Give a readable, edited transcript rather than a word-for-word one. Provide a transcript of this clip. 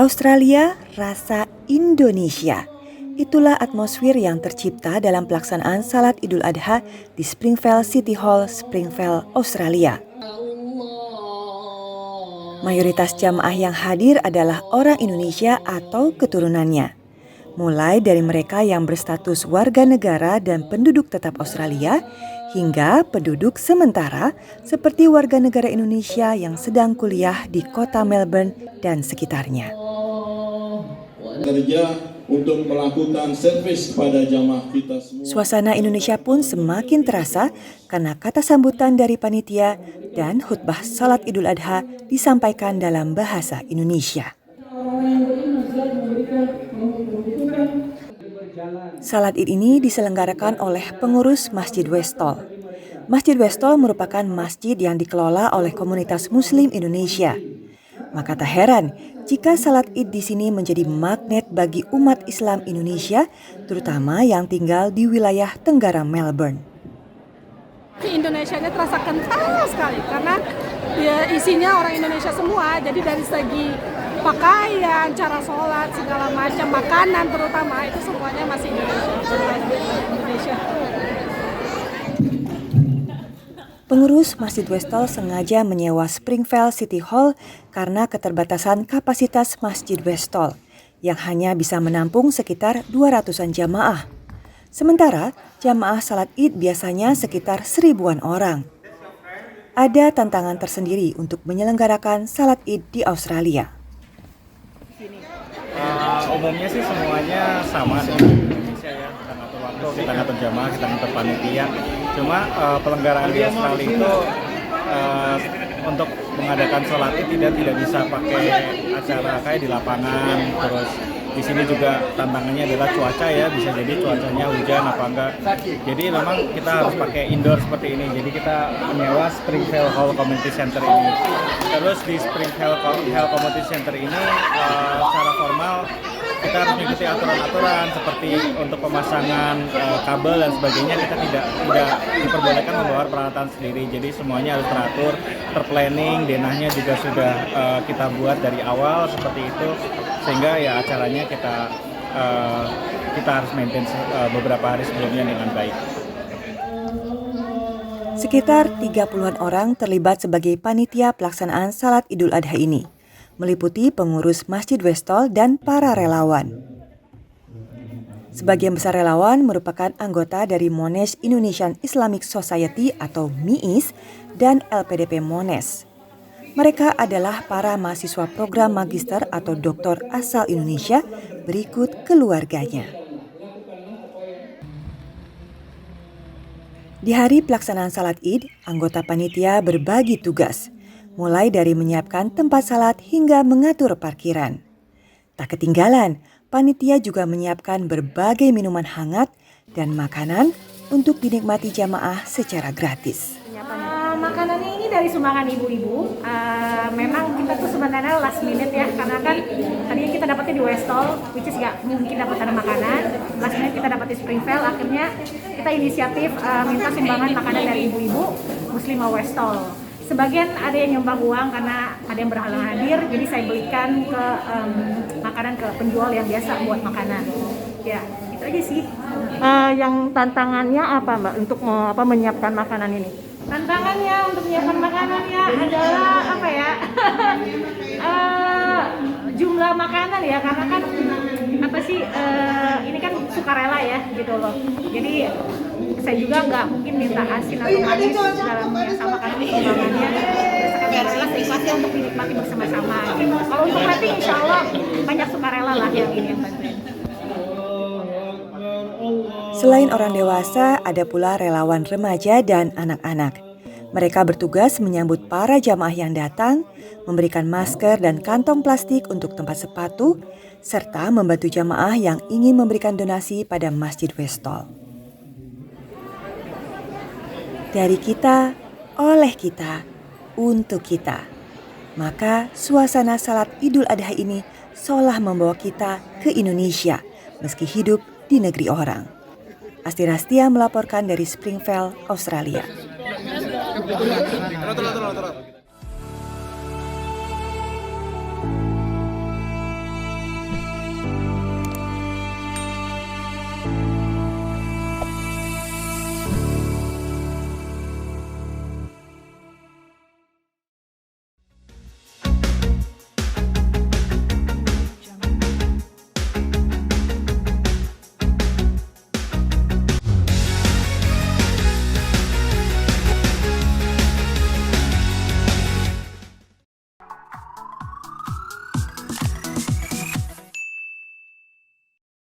Australia rasa Indonesia. Itulah atmosfer yang tercipta dalam pelaksanaan Salat Idul Adha di Springvale City Hall, Springvale, Australia. Mayoritas jamaah yang hadir adalah orang Indonesia atau keturunannya. Mulai dari mereka yang berstatus warga negara dan penduduk tetap Australia, hingga penduduk sementara seperti warga negara Indonesia yang sedang kuliah di kota Melbourne dan sekitarnya. Kerja untuk melakukan servis pada jamaah kita semua. Suasana Indonesia pun semakin terasa karena kata sambutan dari panitia dan khutbah Salat Idul Adha disampaikan dalam bahasa Indonesia. Salat Id ini diselenggarakan oleh pengurus Masjid Westall. Masjid Westall merupakan masjid yang dikelola oleh komunitas Muslim Indonesia. Maka tak heran jika Salat Id di sini menjadi magnet bagi umat Islam Indonesia, terutama yang tinggal di wilayah tenggara Melbourne. Indonesia ini terasa kental sekali karena ya, isinya orang Indonesia semua. Jadi dari segi pakaian, cara sholat, segala macam, makanan terutama itu semuanya masih Indonesia. Pengurus Masjid Westall sengaja menyewa Springvale City Hall karena keterbatasan kapasitas Masjid Westall yang hanya bisa menampung sekitar 200-an jamaah. Sementara jamaah Salat Id biasanya sekitar 1000-an orang. Ada tantangan tersendiri untuk menyelenggarakan Salat Id di Australia. Umumnya sih semuanya sama dengan Indonesia ya, kita ngatur waktu, kita ngatur jamaah, kita ngatur panitia. Cuma pelenggaraan di Australia itu untuk mengadakan sholat Id tidak bisa pakai acara kayak di lapangan. Terus di sini juga tantangannya adalah cuaca ya, bisa jadi cuacanya hujan apa enggak. Jadi memang kita harus pakai indoor seperti ini. Jadi kita menyewa Springvale Hall Community Center ini. Terus di Springvale Hall Community Center ini secara formal kita harus mengikuti aturan-aturan seperti untuk pemasangan kabel dan sebagainya. Kita tidak diperbolehkan membawa peralatan sendiri. Jadi semuanya harus teratur, terplanning, denahnya juga sudah kita buat dari awal seperti itu. Sehingga ya acaranya kita harus maintain beberapa hari sebelumnya dengan baik. Sekitar 30-an orang terlibat sebagai panitia pelaksanaan Salat Idul Adha ini, meliputi pengurus Masjid Westall dan para relawan. Sebagian besar relawan merupakan anggota dari Monash Indonesian Islamic Society atau MIIS dan LPDP Monash. Mereka adalah para mahasiswa program magister atau doktor asal Indonesia berikut keluarganya. Di hari pelaksanaan Salat Id, anggota panitia berbagi tugas, mulai dari menyiapkan tempat salat hingga mengatur parkiran. Tak ketinggalan, panitia juga menyiapkan berbagai minuman hangat dan makanan untuk dinikmati jamaah secara gratis. Makanannya ini dari sumbangan ibu-ibu. Memang kita tuh sebenarnya last minute ya, karena kan tadinya kita dapatnya di Westall, which is gak mungkin dapat ada makanan. Last minute kita dapat di Springvale, akhirnya kita inisiatif minta sumbangan makanan dari ibu-ibu Muslimah Westall. Sebagian ada yang nyumbang uang karena ada yang berhalang hadir, jadi saya belikan ke makanan ke penjual yang biasa buat makanan. Ya, itu aja sih. Yang tantangannya apa Mbak untuk menyiapkan makanan ini? Tantangannya untuk menyiapkan makanannya adalah apa ya? Jumlah makanan ya, karena kan apa sih ini kan sukarela ya gitu loh. Jadi saya juga nggak mungkin minta asin atau manis dalamnya sama kan sumbangannya. Berdasarkan rela seikhlasnya untuk dinikmati bersama-sama. Gitu. Kalau untuk hati insya Allah banyak sukarela lah yang ini yang bantuin. Selain orang dewasa, ada pula relawan remaja dan anak-anak. Mereka bertugas menyambut para jamaah yang datang, memberikan masker dan kantong plastik untuk tempat sepatu, serta membantu jamaah yang ingin memberikan donasi pada Masjid Westall. Dari kita, oleh kita, untuk kita. Maka suasana Salat Idul Adha ini seolah membawa kita ke Indonesia, meski hidup di negeri orang. Asti Rastia melaporkan dari Springvale, Australia.